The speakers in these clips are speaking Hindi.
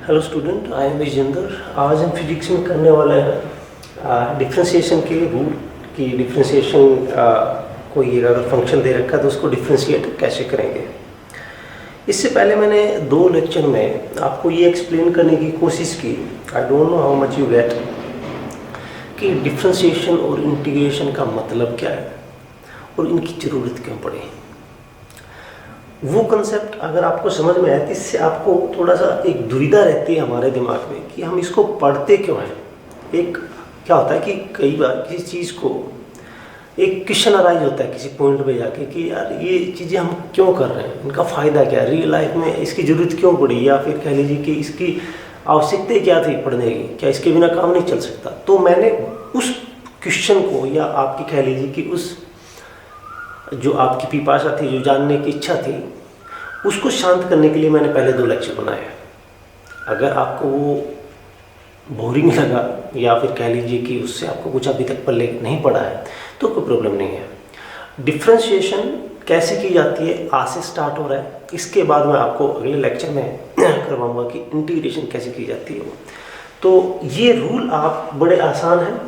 Hello student, I am Vijendra. आज हम फिजिक्स में करने वाले हैं डिफ्रेंशिएशन के रूल की। डिफ्रेंशिएशन कोई अगर फंक्शन दे रखा है तो उसको डिफ्रेंशिएट कैसे करेंगे। इससे पहले मैंने 2 लेक्चर में आपको ये एक्सप्लेन करने की कोशिश की, I don't know how much you get, कि डिफ्रेंशिएशन और इंटीग्रेशन का मतलब क्या है और इनकी ज़रूरत क्यों पड़े। वो कंसेप्ट अगर आपको समझ में आए तो इससे आपको थोड़ा सा एक दुविधा रहती है हमारे दिमाग में कि हम इसको पढ़ते क्यों हैं। एक क्या होता है कि कई बार किसी चीज़ को एक क्वेश्चन अराइज होता है किसी पॉइंट पे जाके कि यार ये चीज़ें हम क्यों कर रहे हैं, इनका फ़ायदा क्या है, रियल लाइफ में इसकी ज़रूरत क्यों पड़ी, या फिर कह लीजिए कि इसकी आवश्यकता क्या थी पढ़ने की, क्या इसके बिना काम नहीं चल सकता। तो मैंने उस क्वेश्चन को, या आपकी कह लीजिए कि उस जो आपकी पिपासा थी, जो जानने की इच्छा थी, उसको शांत करने के लिए मैंने पहले 2 लेक्चर बनाए। अगर आपको वो बोरिंग लगा या फिर कह लीजिए कि उससे आपको कुछ अभी तक पल्ले नहीं पड़ा है तो कोई प्रॉब्लम नहीं है। डिफ्रेंशिएशन कैसे की जाती है आज से स्टार्ट हो रहा है, इसके बाद मैं आपको अगले लेक्चर में करवाऊंगा कि इंटीग्रेशन कैसे की जाती है। तो ये रूल आप बड़े आसान हैं,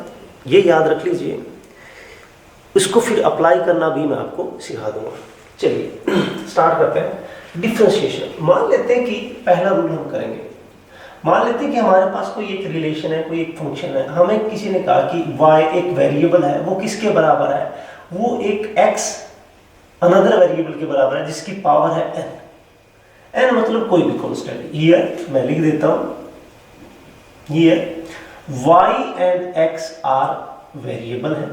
ये याद रख लीजिए, इसको फिर अप्लाई करना भी मैं आपको सिखा दूंगा। चलिए स्टार्ट करते हैं। डिफ्रेंशिएशन, मान लेते हैं कि पहला रूल हम करेंगे। मान लेते हैं कि हमारे पास कोई एक रिलेशन है, कोई एक फंक्शन है। हमें किसी ने कहा कि y एक वेरिएबल है, वो किसके बराबर है, वो एक x अनदर वेरिएबल के बराबर है जिसकी पावर है n। n मतलब कोई भी कांस्टेंट। ये मैं लिख देता हूं, ये y and x are variable है,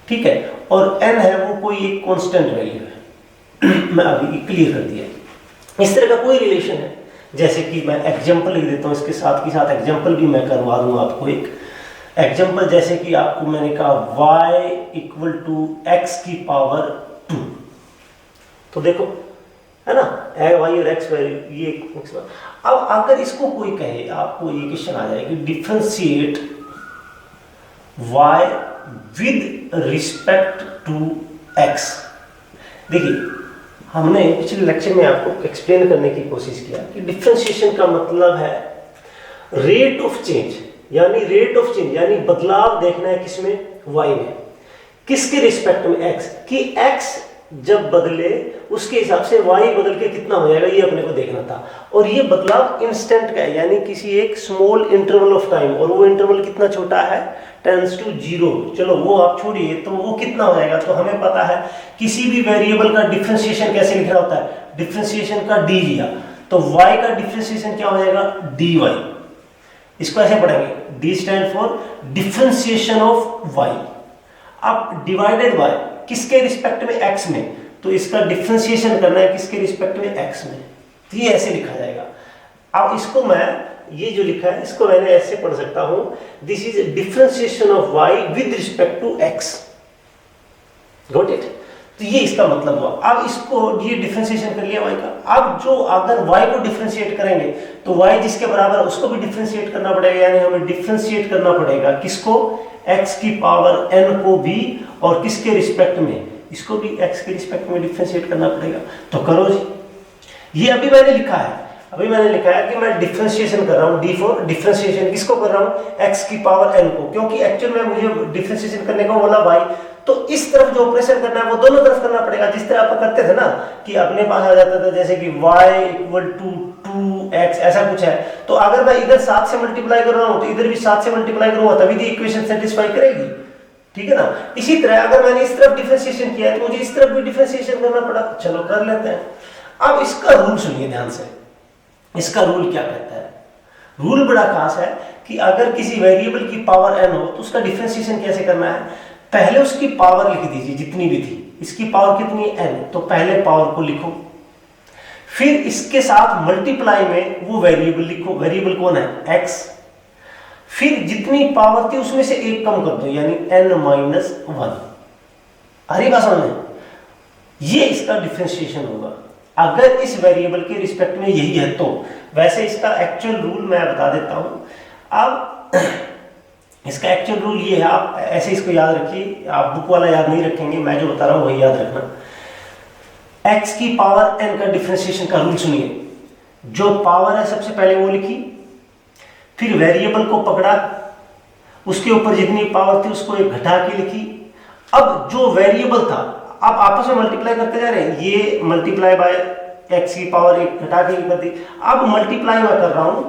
ठीक है, और n है वो कोई एक कांस्टेंट वैल्यू है। मैं अभी क्लियर कर दिया। इस तरह का कोई रिलेशन है, जैसे कि मैं एग्जांपल लिख देता हूँ, इसके साथ के साथ एग्जांपल भी मैं करवा दूंगा आपको। एक एग्जांपल जैसे कि आपको मैंने कहा y इक्वल टू x की पावर 2, तो देखो है ना, y और x ये अब अगर इसको कोई कहे, आपको ये क्वेश्चन आ जाए कि differentiate y with respect to x। देखिए हमने पिछले लेक्चर में आपको एक्सप्लेन करने की कोशिश किया कि डिफरेंशिएशन का मतलब है रेट ऑफ चेंज, यानी रेट ऑफ चेंज यानी बदलाव देखना है किसमें, y में, किसके रिस्पेक्ट में, x, कि x जब बदले उसके हिसाब से y बदल के कितना हो जाएगा, ये अपने को देखना था। और ये बदलाव इंस्टेंट का है, यानी किसी एक स्मॉल इंटरवल ऑफ टाइम, और वो इंटरवल कितना छोटा है, टेंड्स टू 0। चलो वो आप छोड़िए, तो वो कितना हो जाएगा। तो हमें पता है किसी भी वेरिएबल का डिफरेंशिएशन कैसे लिखना होता है, डिफरेंशिएशन का d लिया तो y का डिफरेंशिएशन क्या हो जाएगा, dy। इसको ऐसे पढ़ेंगे, d stand for differentiation of y। अब डिवाइडेड बाय किसके रिस्पेक्ट में, x में, तो इसका डिफरेंशिएशन करना है किसके रिस्पेक्ट में, x में, तो ये ऐसे लिखा जाएगा। अब इसको मैं, ये जो लिखा है इसको मैंने ऐसे पढ़ सकता हूं, this is differentiation of y with respect to x। Got it. तो ये इसका मतलब हुआ। अब इसको ये डिफरेंशिएशन कर लिया y का। अब जो अगर y को डिफरेंशिएट करेंगे तो y जिसके बराबर है उसको भी डिफरेंशिएट करना पड़ेगा, यानी हमें डिफरेंशिएट करना पड़ेगा किसको, x की पावर n को भी, और किसके रिस्पेक्ट में, इसको भी x के रिस्पेक्ट में डिफरेंशिएट करना पड़ेगा। तो करो जी, ये अभी मैंने लिखा है, अभी मैंने लिखा है कि मैं डिफरेंशिएशन कर रहा हूं, d फॉर डिफरेंशिएशन, किसको कर रहा हूं, x की पावर n को, क्योंकि एक्चुअल में मुझे डिफरेंशिएशन करने को बोला y, तो इस तरफ जो ऑपरेशन करना है वो दोनों तरफ करना पड़ेगा। जिस तरह आप करते थे ना कि अपने पास आ जाता था जैसे कि y इक्वल टू 2x, ऐसा कुछ है, तो अगर मैं इधर 7 से मल्टीप्लाई कर रहा हूं तो इधर भी 7 से मल्टीप्लाई करूंगा, तभी तो इक्वेशन सेटिस्फाई करेगी, ठीक है ना। इसी तरह अगर मैंने इस तरफ डिफरेंशिएशन किया है तो मुझे इस तरफ भी डिफरेंशिएशन करना पड़ा। चलो कर लेते हैं। अब इसका रूल सुनिए ध्यान से, इसका रूल क्या कहता है। रूल बड़ा खास है कि अगर किसी वेरिएबल की पावर n हो तो उसका डिफरेंशिएशन कैसे करना है। पहले उसकी पावर लिख दीजिए जितनी भी थी, इसकी पावर कितनी है n, तो पहले पावर को लिखो, फिर इसके साथ मल्टीप्लाई में वो वेरिएबल लिखो, वेरिएबल कौन है, x, फिर जितनी पावर थी उसमें से एक कम कर दो, यानी n-1। हरी बात समझ में, ये इसका डिफरेंशिएशन होगा अगर इस वेरिएबल के रिस्पेक्ट में यही है। तो वैसे इसका एक्चुअल रूल मैं बता देता हूं। अब इसका एक्चुअल रूल ये है, आप ऐसे इसको याद रखिए, आप बुक वाला याद नहीं रखेंगे, मैं जो बता रहा हूं वही याद रखना। x की पावर n का डिफरेंशिएशन का रूल सुनिए, जो पावर है सबसे पहले वो लिखी, फिर वेरिएबल को पकड़ा, उसके ऊपर जितनी पावर थी उसको एक घटा के लिखी। अब जो वेरिएबल था, अब आपस में मल्टीप्लाई करते जा रहे हैं, ये मल्टीप्लाई बाय एक्स की पावर एक घटा के कर दी। अब मल्टीप्लाई मैं कर रहा हूं,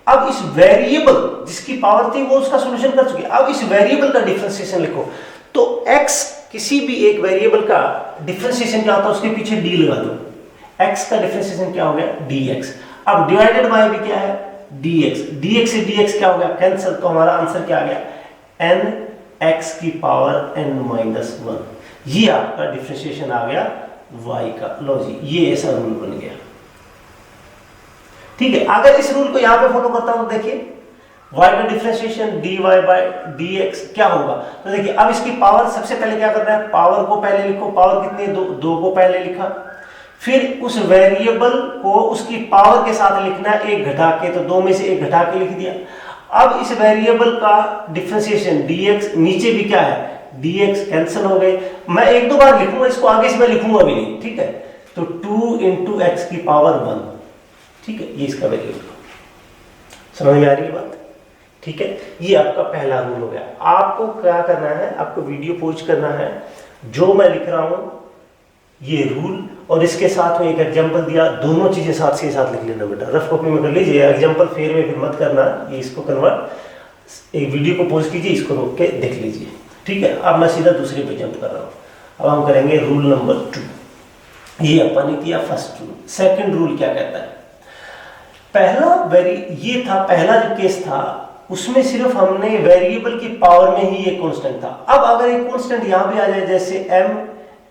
अब इस वेरिएबल जिसकी पावर थी वो उसका सॉल्यूशन कर चुके, अब इस वेरिएबल का डिफरेंशिएशन लिखो। तो x किसी भी एक वेरिएबल का डिफरेंशिएशन क्या होता है, उसके पीछे d लगा दो। x का डिफरेंशिएशन क्या हो गया, dx। अब डिवाइडेड बाय भी क्या है, dx। dx से dx क्या हो गया, कैंसिल। तो हमारा आंसर क्या आ गया, n x की पावर n-1। ये आपका डिफरेंशिएशन आ गया y का। लो जी, ये ऐसा रूल बन गया। ठीक है, अगर इस रूल को यहां पे फॉलो करता हूं, देखिए y का डिफरेंशिएशन dy बाय dx क्या होगा। तो देखिए अब इसकी पावर सबसे पहले क्या करना है, पावर को पहले लिखो। पावर कितनी है, दो को पहले लिखा। फिर उस वेरिएबल को उसकी पावर के साथ लिखना है, एक घटा के, तो दो में से एक घटा के लिख दिया। अब इस वेरिएबल का डिफरेंशिएशन dx, नीचे भी क्या है dx, कैंसिल हो गए। मैं एक दो बार लिखूंगा इसको, आगे से मैं लिखूंगा भी नहीं। ठीक है, तो 2 × x की पावर 1। ठीक है, ये इसका वेरिएबल। समझ में आ रही है बात। ठीक है, ये आपका पहला रूल हो गया। आपको क्या करना है, आपको वीडियो पॉज करना है, जो मैं लिख रहा हूं ये रूल और इसके साथ में एक एग्जांपल दिया, दोनों चीजें साथ से साथ लिख लेना बेटा। रफ कॉपी में कर लीजिए, एग्जांपल फेर में फिर मत करना। ये इसको कन्वर्ट, एक वीडियो को पॉज कीजिए, इसको रोक के देख लीजिए। ठीक है, अब मैं सीधा दूसरे पे जंप कर रहा हूं। अब हम करेंगे रूल नंबर 2। ये अपन ने किया फर्स्ट रूल। सेकंड रूल क्या कहता है, पहला ये था, पहला जो केस था उसमें सिर्फ हमने वेरिएबल की पावर में ही एक कांस्टेंट था। अब अगर एक कांस्टेंट यहां पे आ जाए, जैसे m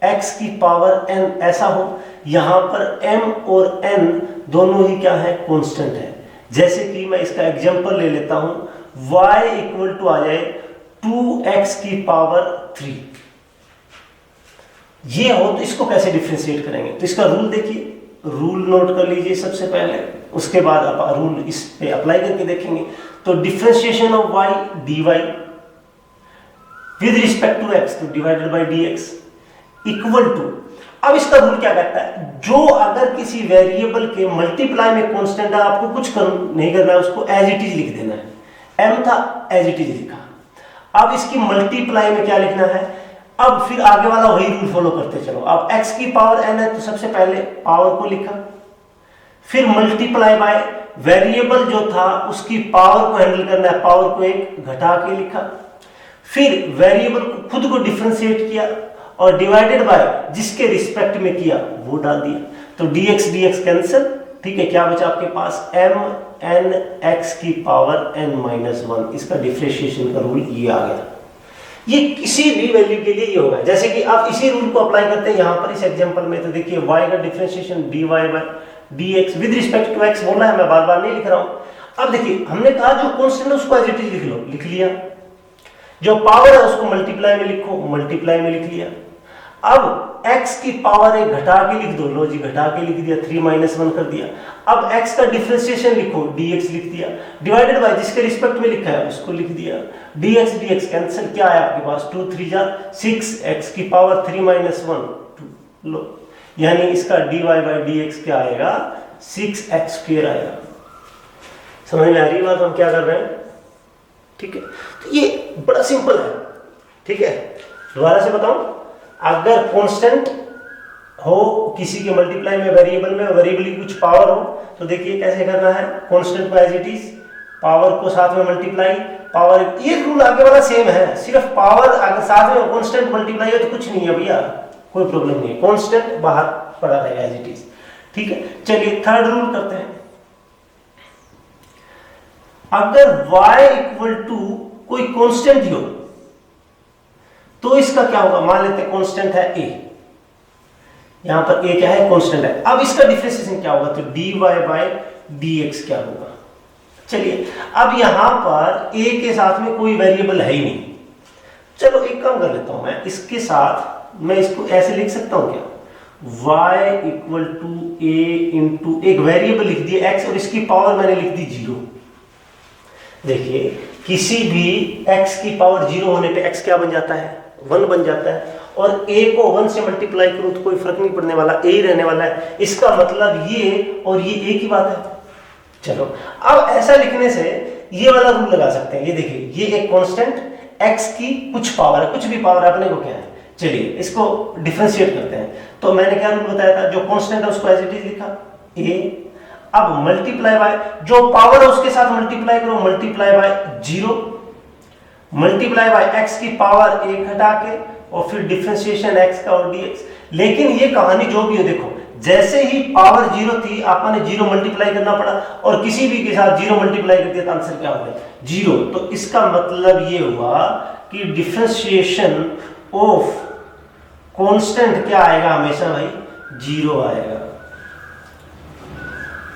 x की पावर n ऐसा हो, यहां पर m और n दोनों ही क्या है, कांस्टेंट है। जैसे कि मैं इसका एग्जांपल ले लेता हूं, y इक्वल टू आ जाए 2x की पावर 3। ये हो तो इसको कैसे डिफरेंशिएट करेंगे, तो इसका रूल देखिए, रूल नोट कर लीजिए सबसे पहले, उसके बाद आप रूल इस पे अप्लाई करके देखेंगे। तो differentiation of y dy with respect to x, तो divided by dx equal to, अब इसका रूल क्या कहता है, जो अगर किसी वेरिएबल के मल्टीप्लाई में कांस्टेंट है, आपको कुछ नहीं करना है, उसको एज इट इज लिख देना है। m था, एज इट इज लिखा। अब इसकी मल्टीप्लाई में क्या लिखना है, अब फिर आगे वाला वही रूल फॉलो करते चलो। अब x की पावर n है, तो सबसे पहले पावर को लिखा, फिर मल्टीप्लाई बाय वेरिएबल जो था उसकी पावर को हैंडल करना है, पावर को एक घटा के लिखा, फिर वेरिएबल को खुद को डिफरेंशिएट किया और डिवाइडेड बाय जिसके रिस्पेक्ट में किया वो डाल दिया। तो dx dx कैंसिल। ठीक है, क्या बचा आपके पास, m n x की पावर n-1। इसका डिफरेंशिएशन का रूल ये आ गया। ये किसी भी वैल्यू के लिए ये होगा। जैसे कि आप इसी रूल को अप्लाई करते हैं यहां पर इस एग्जांपल में, तो देखिए y का differentiation dy by dx with respect to x बोलना है, मैं बार बार नहीं लिख रहा हूं। अब देखिए हमने कहा जो कांस्टेंट है उसको एज इट इज लिख लो, लिख लिया। जो पावर है उसको मल्टीप्लाई में लिखो, मल्टीप्लाई में लिख लिया। अब x की पावर एक घटा के लिख दो, लो जी घटा के लिख दिया, 3-1 कर दिया। अब x का डिफरेंशिएशन लिखो, dx लिख दिया, डिवाइडेड बाय जिसके रिस्पेक्ट में लिखा है उसको लिख दिया। dx dx कैंसिल, क्या है आपके पास, 2 3 जा 6, x की पावर 3-1 2। लो, यानी इसका dy बाय dx क्या आएगा, 6x² आएगा। समझ में आ रही है बात, हम क्या कर रहे हैं। ठीक है, तो ये बड़ा सिंपल है। ठीक है, दोबारा से बताऊं, अगर कांस्टेंट हो किसी के मल्टीप्लाई में वेरिएबल में, वेरिएबल की कुछ पावर हो, तो देखिए कैसे करना है, कांस्टेंट को एज इट इज, पावर को साथ में मल्टीप्लाई, पावर ये रूल आगे वाला सेम है, सिर्फ पावर अगर साथ में कांस्टेंट मल्टीप्लाई हो तो कुछ नहीं है भैया, कोई प्रॉब्लम नहीं है, कांस्टेंट बाहर पड़ा रहेगा एज इट इज। ठीक है, चलिए थर्ड रूल करते हैं। अगर y इक्वल टू कोई कांस्टेंट हो तो इसका क्या होगा, मान लेते हैं कांस्टेंट है a, यहां पर a क्या है, कांस्टेंट है। अब इसका डिफरेंशिएशन क्या होगा, तो dy बाय dx क्या होगा। चलिए अब यहां पर a के साथ में कोई वेरिएबल है ही नहीं, चलो एक काम कर लेता हूं, मैं इसके साथ मैं इसको ऐसे लिख सकता हूं क्या, y equal to a into एक वेरिएबल लिख दिया x और इसकी पावर मैंने लिख दी 0। देखिए किसी भी x की पावर 0 होने पे x क्या बन जाता है, 1 बन जाता है, और a को 1 से मल्टीप्लाई करूं तो कोई फर्क नहीं पड़ने वाला, a ही रहने वाला है। इसका मतलब ये और ये एक ही बात है। चलो अब ऐसा लिखने से ये वाला रूल लगा सकते हैं। ये देखिए, ये एक कांस्टेंट x की कुछ पावर है, कुछ भी पावर अपने को क्या है, चलिए इसको डिफरेंशिएट करते हैं। तो मैंने क्या रूल बताया था, जो कांस्टेंट है उसको एज इट इज लिखा a, अब मल्टीप्लाई बाय जो पावर है उसके साथ मल्टीप्लाई करो, multiply by 0, multiply by x की पावर 1 हटा के, और फिर डिफरेंशिएशन x का और dx। लेकिन ये कहानी जो भी हो, देखो जैसे ही पावर 0 थी आपने 0 मल्टीप्लाई करना पड़ा, और किसी भी के साथ 0 मल्टीप्लाई कर दिया तो आंसर क्या हो गया, 0। तो इसका मतलब ये हुआ कि डिफरेंशिएशन ऑफ कांस्टेंट क्या आएगा, हमेशा भाई 0 आएगा।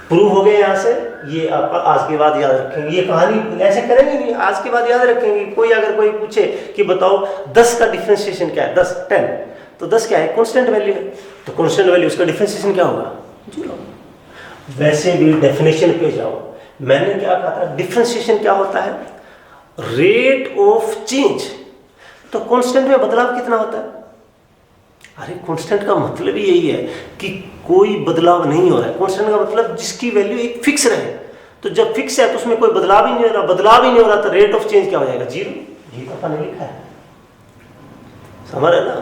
प्रूव हो गया। यहां से ये आप आज के बाद याद रखेंगे, ये कहानी ऐसे करेंगे नहीं, आज के बाद याद रखेंगे। कोई अगर कोई पूछे कि बताओ 10 का डिफरेंशिएशन क्या है, 10 10, तो 10 क्या है, कांस्टेंट वैल्यू है, तो कांस्टेंट वैल्यू उसका डिफरेंशिएशन क्या होगा, 0। वैसे भी डेफिनेशन पे जाओ, मैंने क्या कहा था, डिफरेंशिएशन क्या होता है, रेट ऑफ चेंज। तो कांस्टेंट में बदलाव कितना होता है, अरे कांस्टेंट का मतलब ही यही है कि कोई बदलाव नहीं हो रहा है। कांस्टेंट का मतलब जिसकी वैल्यू एक फिक्स रहे, तो जब फिक्स है तो उसमें कोई बदलाव ही नहीं हो रहा, बदलाव ही नहीं हो रहा तो रेट ऑफ चेंज क्या हो जाएगा, 0। ये तो अपन ने लिखा है, समझ रहे ना।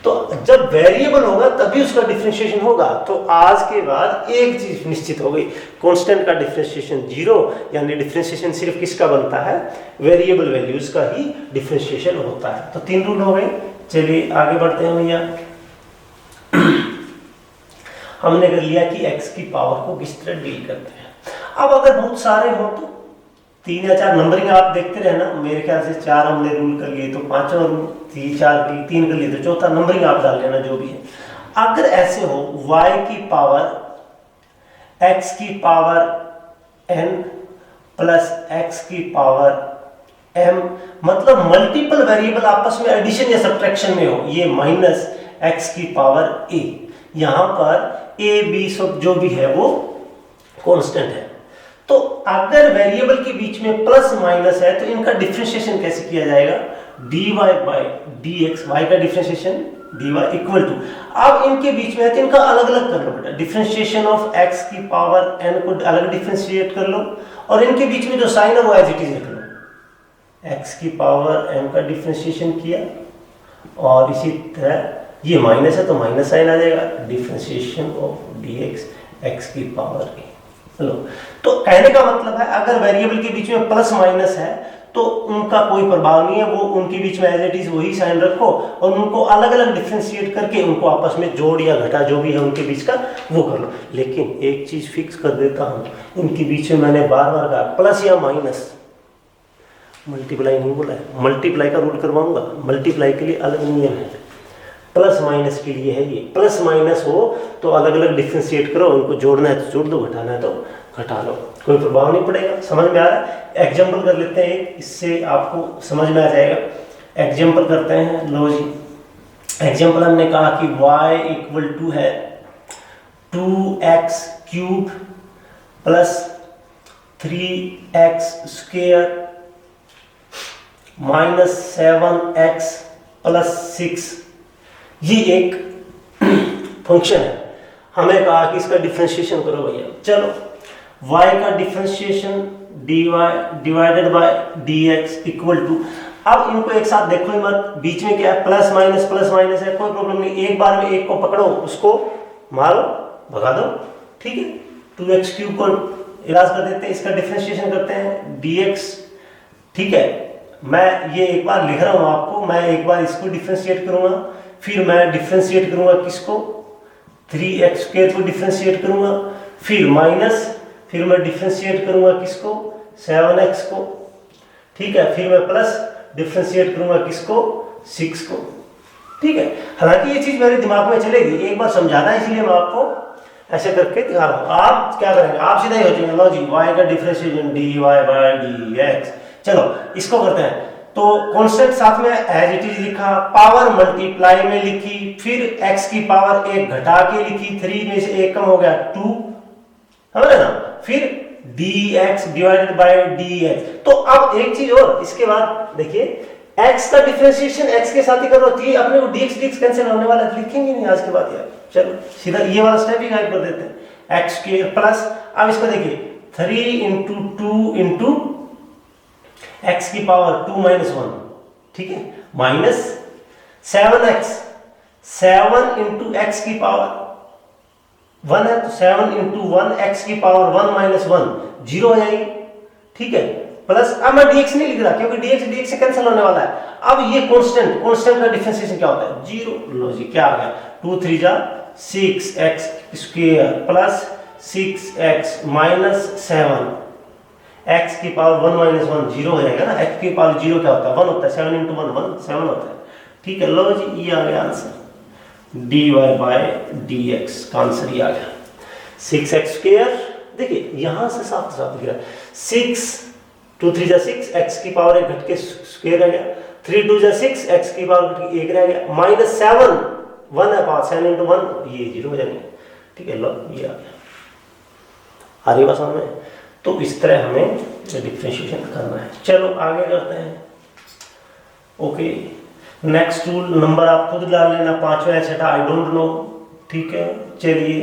तो जब वेरिएबल होगा तभी उसका डिफरेंशिएशन होगा। तो आज के बाद एक चीज निश्चित हो गई, कांस्टेंट का डिफरेंशिएशन 0, यानी डिफरेंशिएशन सिर्फ किसका बनता है, वेरिएबल वैल्यूज का ही डिफरेंशिएशन होता है। तो 3 रूल हो गए। चलिए आगे बढ़ते हैं भैया। हमने कर लिया कि x की पावर को किस तरह डील करते हैं। अब अगर बहुत सारे हो तो 3 या 4 नंबरिंग आप देखते रहे ना, मेरे ख्याल से 4 हमने रूल कर लिए, तो 5वां रूल 3 कर लिए, तो चौथा नंबरिंग आप डाल लेना जो भी है। अगर ऐसे हो y की पावर x की पावर n प्लस x की पावर m, मतलब मल्टीपल वेरिएबल आपस में एडिशन या सब्ट्रैक्शन में हो, ये माइनस x की पावर a, यहां पर a b सब जो भी है वो कांस्टेंट है। तो अगर वेरिएबल के बीच में प्लस माइनस है तो इनका डिफरेंशिएशन कैसे किया जाएगा, dy बाय dx, y का डिफरेंशिएशन dy इक्वल टू, अब इनके बीच में है तो इनका अलग अलग कर लो बेटा, डिफरेंशिएशन ऑफ x की पावर n को अलग डिफरेंशिएट कर लो, और इनके बीच में जो साइन है वो एज इट इज रख लो, x की पावर m का डिफरेंशिएशन किया, और इसी तरह ये माइनस है तो माइनस साइन आ जाएगा, डिफरेंशिएशन ऑफ dx x की पावर a। चलो, तो कहने का मतलब है अगर वेरिएबल के बीच में प्लस माइनस है तो उनका कोई प्रभाव नहीं है, वो उनके बीच में एज इट इज वही साइन रखो, और उनको अलग अलग डिफरेंशिएट करके उनको आपस में जोड़ या घटा जो भी है उनके बीच का वो कर लो। लेकिन एक चीज फिक्स कर देता हूं, इनके बीच में मैंने बार बार कहा प्लस या माइनस, मल्टीप्लाई नहीं बोला है, मल्टीप्लाई का रूल करवाऊंगा, मल्टीप्लाई के लिए अलग नियम है, प्लस माइनस के लिए है ये। प्लस माइनस हो तो अलग अलग डिफरेंशिएट करो, उनको जोड़ना है तो जोड़ दो, घटाना है तो घटा लो, कोई प्रभाव नहीं पड़ेगा। समझ में आ रहा है। एग्जाम्पल कर लेते हैं एक, इससे आपको समझ में आ जाएगा। एग्जाम्पल करते हैं, लो जी एग्जाम्पल हमने कहा कि y इक्वल टू है 2x cube plus 3x square minus 7x plus 6, ये एक फंक्शन है। हमें कहा कि इसका डिफरेंशिएशन करो भैया। चलो, y का differentiation dy divided by dx equal to, अब इनको एक साथ देखो ही मत, बीच में क्या है प्लस माइनस है, कोई प्रॉब्लम नहीं, एक बार में एक को पकड़ो, उसको मारो भगा दो, ठीक है। 2x क्यूब को इलाज कर देते हैं, इसका डिफरेंशिएशन करते हैं dx, ठीक है। मैं ये एक बार लिख रहा हूं आपको, मैं एक बार इसको डिफरेंशिएट करूंगा, फिर मैं डिफरेंशिएट करूंगा किसको, 3x स्क्वायर को डिफरेंशिएट करूंगा, फिर माइनस, फिर मैं डिफरेंशिएट करूंगा किसको, 7x को, ठीक है, फिर मैं प्लस डिफरेंशिएट करूंगा किसको, 6 को, ठीक है। हालांकि ये चीज मेरे दिमाग में चलेगी, एक बार समझाना है इसलिए मैं आपको ऐसे करके दिखा रहा हूं। आप क्या करेंगे, आप सीधा ही हो जाएंगे, लो जी y का डिफरेंशिएशन dy बाय dx। चलो इसको करते हैं। तो कांस्टेंट साथ में एज इट इज लिखा, पावर मल्टीप्लाई में लिखी, फिर x की पावर 1 घटा के लिखी, 3 में से 1 कम हो गया 2, समझ रहे ना, फिर dx डिवाइडेड बाय dx। तो अब एक चीज और, इसके बाद देखिए x का डिफरेंशिएशन x के साथ ही कर रहा है, अपने को dx dx कैंसिल होने वाला है, लिखेंगे नहीं आज के बाद यार। चलो सीधा ये वाला स्टेप ही गायब कर देते हैं। x स्क्वायर प्लस, अब इसको देखिए 3 इंटू 2 इंटू एक्स की पावर 2 माइनस 1, ठीक है, माइनस 7x, 7 इंटू एक्स की पावर 1 है तो 7 इंटू 1 एक्स की पावर 1 माइनस 1 जीरो हो जाएगी, ठीक है, प्लस, अब मैं dx नहीं लिख रहा क्योंकि dx dx से कैंसिल होने वाला है। अब ये कांस्टेंट, कांस्टेंट का डिफरेंशिएशन क्या होता है, जीरो। लो जी क्या आ गया, 2 3 जा 6x square plus 6x minus 7 x की पावर 1 माइनस 1 जीरो हो जाएगा ना, x की पावर जीरो क्या होता है 1 होता है, 7 इंटू 1 1 7 होता है, ठीक है। लो जी ये आ गया आंसर, dy बाय dx का आंसर ये आ गया 6x स्क्वायर। देखिए यहां से साफ साफ दिख रहा है 6 2 3 जा 6 x की पावर 1 घट के स्क्वायर रह गया, 3 2 जा 6 x की पावर घट के 1 रह गया, माइनस 7 1 है पावर 7 इंटू 1 ये जीरो हो जाएंगे, ठीक है। लो ये आ गया, आ रही बात समझ में। तो इस तरह हमें डिफरेंशिएशन करना है। चलो आगे करते हैं। ओके नेक्स्ट रूल, नंबर आप खुद डाल लेना, पांचवा एसेटा आई डोंट नो, ठीक है। चलिए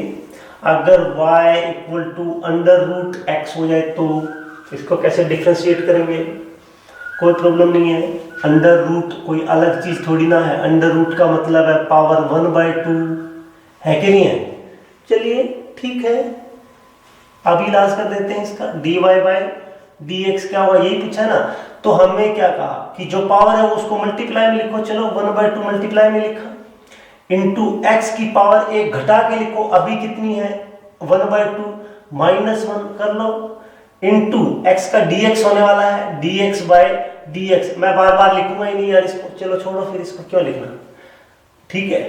अगर y equal to under root x हो जाए तो इसको कैसे डिफरेंशिएट करेंगे, कोई प्रॉब्लम नहीं है। अंडर रूट कोई अलग चीज थोड़ी ना है, अंडर रूट का मतलब है पावर 1/2 है कि नहीं है। चलिए ठीक है, अभी इलाज कर देते हैं इसका। dy बाय dx क्या हुआ यही पूछा ना, तो हमने क्या कहा कि जो पावर है उसको मल्टीप्लाई में लिखो, चलो 1/2 मल्टीप्लाई में लिखा, इंटू x की पावर 1 घटा के लिखो, अभी कितनी है 1/2 माइनस 1 कर लो, इंटू x का dx होने वाला है dx बाय dx, मैं बार बार लिखूंगा ही नहीं यार इसको, चलो छोड़ो फिर इसको क्यों लिखना, ठीक है।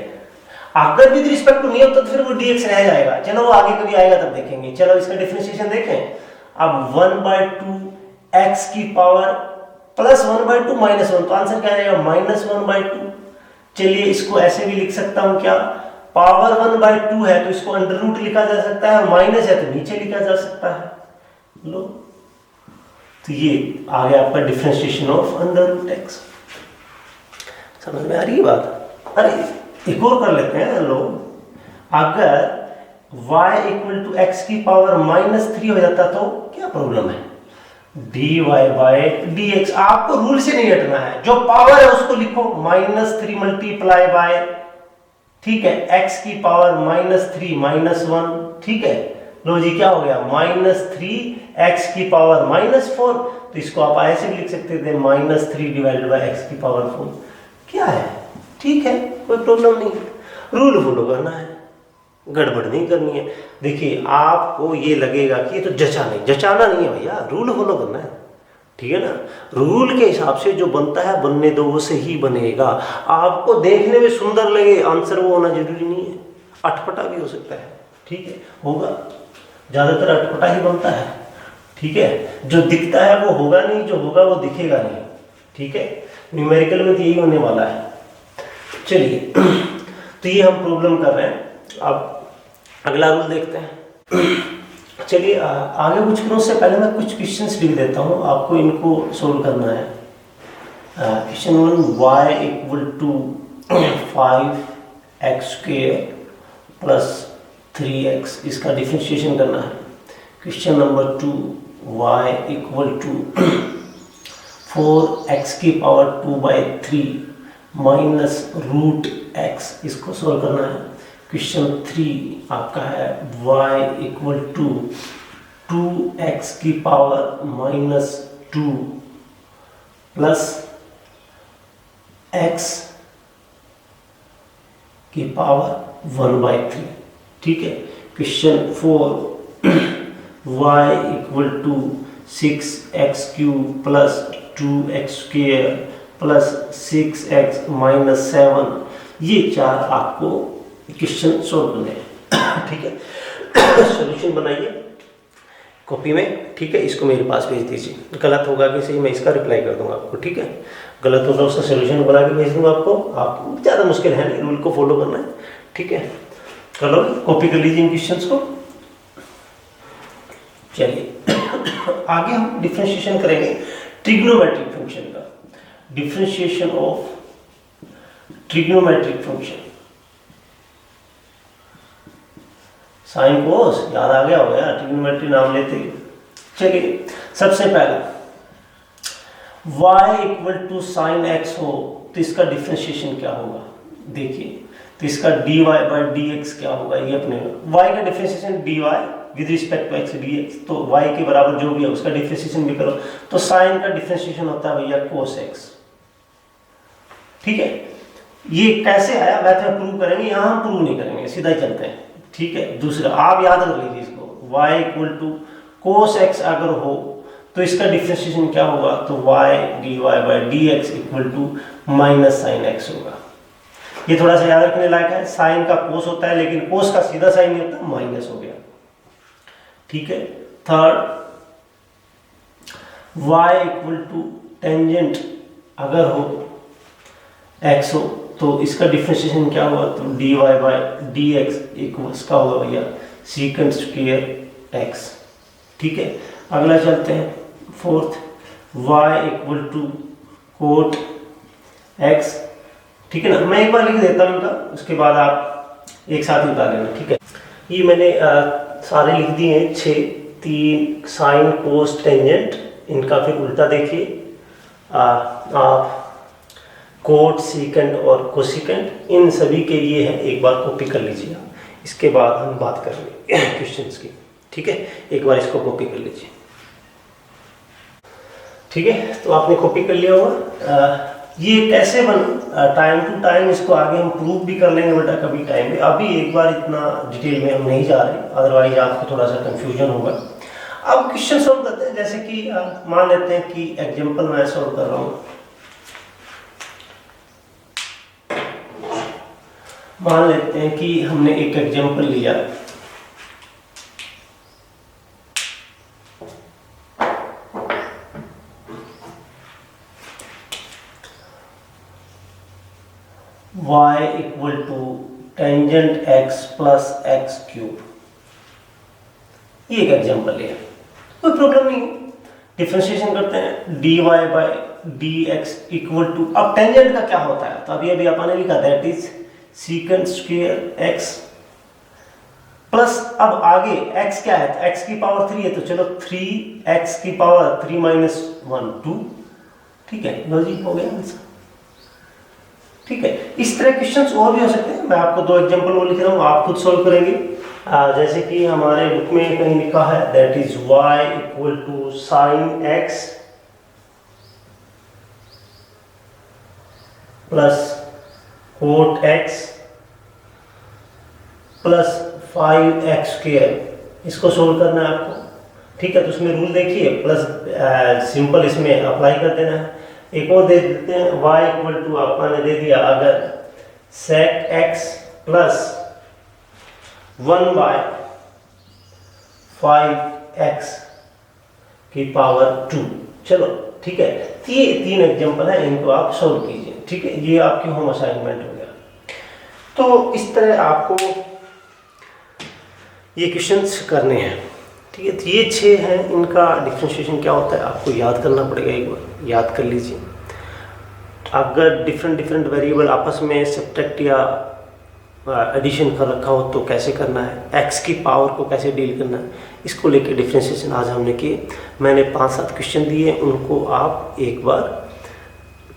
अगर विद रिस्पेक्ट टू नियम तो फिर वो dx रह जाएगा, चलो वो आगे कभी आएगा तब देखेंगे। चलो इसका डिफरेंशिएशन देखें, अब 1/2 x की पावर प्लस 1/2 माइनस 1, तो आंसर क्या आएगा माइनस 1/2। चलिए इसको ऐसे भी लिख सकता हूं क्या, पावर 1/2 है तो इसको अंडर रूट लिखा जा सकता है, और माइनस है तो नीचे लिखा जा सकता है। लो तो ये आ गया आपका differentiation of under root x। समझ में आ रही है बात। अरे एक और कर लेते हैं। लो अगर y इक्वल टू एक्स की पावर -3 हो जाता तो क्या प्रॉब्लम है, dy बाय dx। आपको रूल से नहीं हटना है, जो पावर है उसको लिखो -3 मल्टीप्लाई बाय, ठीक है, x की पावर -3 -1, ठीक है। लो जी क्या हो गया -3 x की पावर -4, तो इसको आप ऐसे भी लिख सकते थे -3 डिवाइडेड बाय x की पावर 4। क्या है, ठीक है, कोई प्रॉब्लम नहीं, रूल फॉलो करना है, गड़बड़ नहीं करनी है। देखिए आपको ये लगेगा कि ये तो जचाना नहीं है भैया, रूल फॉलो करना है, ठीक है ना। रूल के हिसाब से जो बनता है बनने दो, वो से ही बनेगा। आपको देखने में सुंदर लगे, आंसर वो होना जरूरी नहीं है, अटपटा भी हो सकता है, ठीक है, होगा, ज्यादातर अटपटा ही बनता है, ठीक है। जो दिखता है वो होगा नहीं, जो होगा वो दिखेगा नहीं, ठीक है। न्यूमेरिकल में तो यही होने वाला है। चलिए तो ये हम प्रॉब्लम कर रहे हैं, अब अगला रूल देखते हैं। चलिए आगे कुछ करो उससे पहले मैं कुछ क्वेश्चंस लिख देता हूँ, आपको इनको सोल्व करना है। Question 1, y equal to 5x square plus 3x, इसका डिफरेंशिएशन करना है। Question number 2, y equal to 4x की पावर 2/3 माइनस रूट x, इसको सोल्व करना है। क्वेश्चन 3 आपका है y इक्वल टू 2x की पावर -2 प्लस x की पावर 1/3, ठीक है। Question 4 y equal to 6x³ plus 2x square plus 6x minus 7, ये चार आपको क्वेश्चन सोल्व करने हैं, ठीक है। सॉल्यूशन बनाइए कॉपी में, ठीक है, इसको मेरे पास भेज दीजिए। गलत होगा कि सही मैं इसका रिप्लाई कर दूंगा आपको, ठीक है। गलत होगा उसका सॉल्यूशन बना के भेज दूंगा आपको। आप ज़्यादा मुश्किल है नहीं, रूल को फॉलो करना है, ठीक है। चलो कॉपी कर लीजिए इन क्वेश्चंस को। चलिए आगे हम डिफरेंशिएशन करेंगे ट्रिग्नोमेट्रिक फंक्शन का। Differentiation of trigonometric function. Sine cos याद आ गया होगा यार, ट्रिग्नोमेट्री नाम लेते ही। चलिए सबसे पहले y equal to sine x हो तो इसका डिफरेंशिएशन क्या होगा, देखिए तो इसका dy बाई डी एक्स क्या होगा, ये अपने y का differentiation dy with respect to x dx, तो y के बराबर जो भी है उसका डिफरेंशिएशन भी करो, तो साइन का डिफरेंशिएशन होता है भैया कोस x। ठीक है, ये कैसे आया मैथ में प्रूव करेंगे, यहाँ हम प्रूव नहीं करेंगे, सीधा ही चलते हैं। ठीक है, दूसरा आप याद कर लीजिए इसको, y equal to cos x अगर हो तो इसका डिफरेंशिएशन क्या होगा, तो y dy by d x equal to minus sine x होगा। ये थोड़ा सा याद रखने लायक है, साइन का कोस होता है लेकिन कोस का सीधा साइन नहीं होता, माइनस हो गया। ठीक है, third y equal to tangent अगर हो x हो तो इसका डिफरेंशिएशन क्या होगा, तो dy by d x equals का होगा भैया सीकेंट स्क्वायर x। ठीक है, अगला चलते हैं fourth, y equal to cot x। ठीक है ना, मैं एक बार लिख देता हूँ इनका, उसके बाद आप एक साथ निकाल लेना। ठीक है, ये मैंने सारे लिख दिए हैं 6, 3 साइन कोस टेंजेंट, इनका फिर उल्टा देखिए आप कोट सीकेंट और कोसिकेंट, इन सभी के लिए है, एक बार कॉपी कर लीजिए, इसके बाद हम बात करेंगे क्वेश्चंस की। ठीक है, एक बार इसको कॉपी कर लीजिए। ठीक है, तो आपने कॉपी कर लिया होगा। ये कैसे टाइम टू टाइम इसको आगे हम प्रूव भी कर लेंगे बेटा कभी टाइम में, अभी एक बार इतना डिटेल में हम नहीं जा रहे, अदरवाइज आपको थोड़ा सा कंफ्यूजन होगा। अब क्वेश्चन सॉल्व करते हैं, जैसे कि मान लेते हैं कि एग्जांपल मैं सॉल्व कर रहा हूँ। मान लेते हैं कि हमने एक एग्जांपल लिया, y equal to tangent x plus x cube, ये एक एग्जांपल लिया, कोई प्रॉब्लम नहीं है। डिफरेंशिएशन करते हैं, dy by d x equal to, अब टेंजेंट का क्या होता है, तो अभी अभी आपने लिखा that is secant square x plus, अब आगे x क्या है, तो x की पावर 3 है, तो चलो 3x की पावर 3 माइनस 1 2। ठीक है, लॉजिक हो गया आंसर। ठीक है, इस तरह क्वेश्चंस और भी हो सकते हैं, मैं आपको 2 एग्जांपल वो लिख रहा हूँ, आप खुद सॉल्व करेंगे। जैसे कि हमारे बुक में कहीं लिखा है that is y equal to sine x plus cot x plus 5x square, इसको सोल्व करना है आपको। ठीक है, तो उसमें रूल देखिए, प्लस सिंपल इसमें अप्लाई कर देना है। एक और दे देते हैं, y इक्वल टू आपने दे दिया अगर sec x plus 1 bye 5x की पावर 2। चलो ठीक है, ये 3 एग्जांपल है, इनको आप सॉल्व कीजिए। ठीक है, ये आपकी होम असाइनमेंट हो गया। तो इस तरह आपको ये क्वेश्चंस करने हैं। ठीक है, तो ये 6 हैं, इनका डिफरेंशिएशन क्या होता है आपको याद करना पड़ेगा, एक बार याद कर लीजिए। अगर डिफरेंट वेरिएबल आपस में सब्ट्रैक्ट या एडिशन कर रखा हो तो कैसे करना है, x की पावर को कैसे डील करना है, इसको लेके डिफरेंशिएशन आज हमने किए। मैंने 5-7 क्वेश्चन दिए, उनको आप एक बार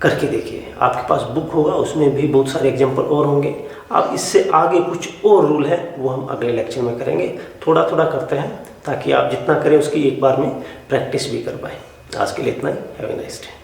करके देखिए। आपके पास बुक होगा, उसमें भी बहुत सारे एग्जाम्पल और होंगे। अब इससे आगे कुछ और रूल है, वो हम अगले लेक्चर में करेंगे। थोड़ा थोड़ा करते हैं ताकि आप जितना करें उसकी एक बार में प्रैक्टिस भी कर पाएँ। आज के लिए इतना ही। Have a nice day.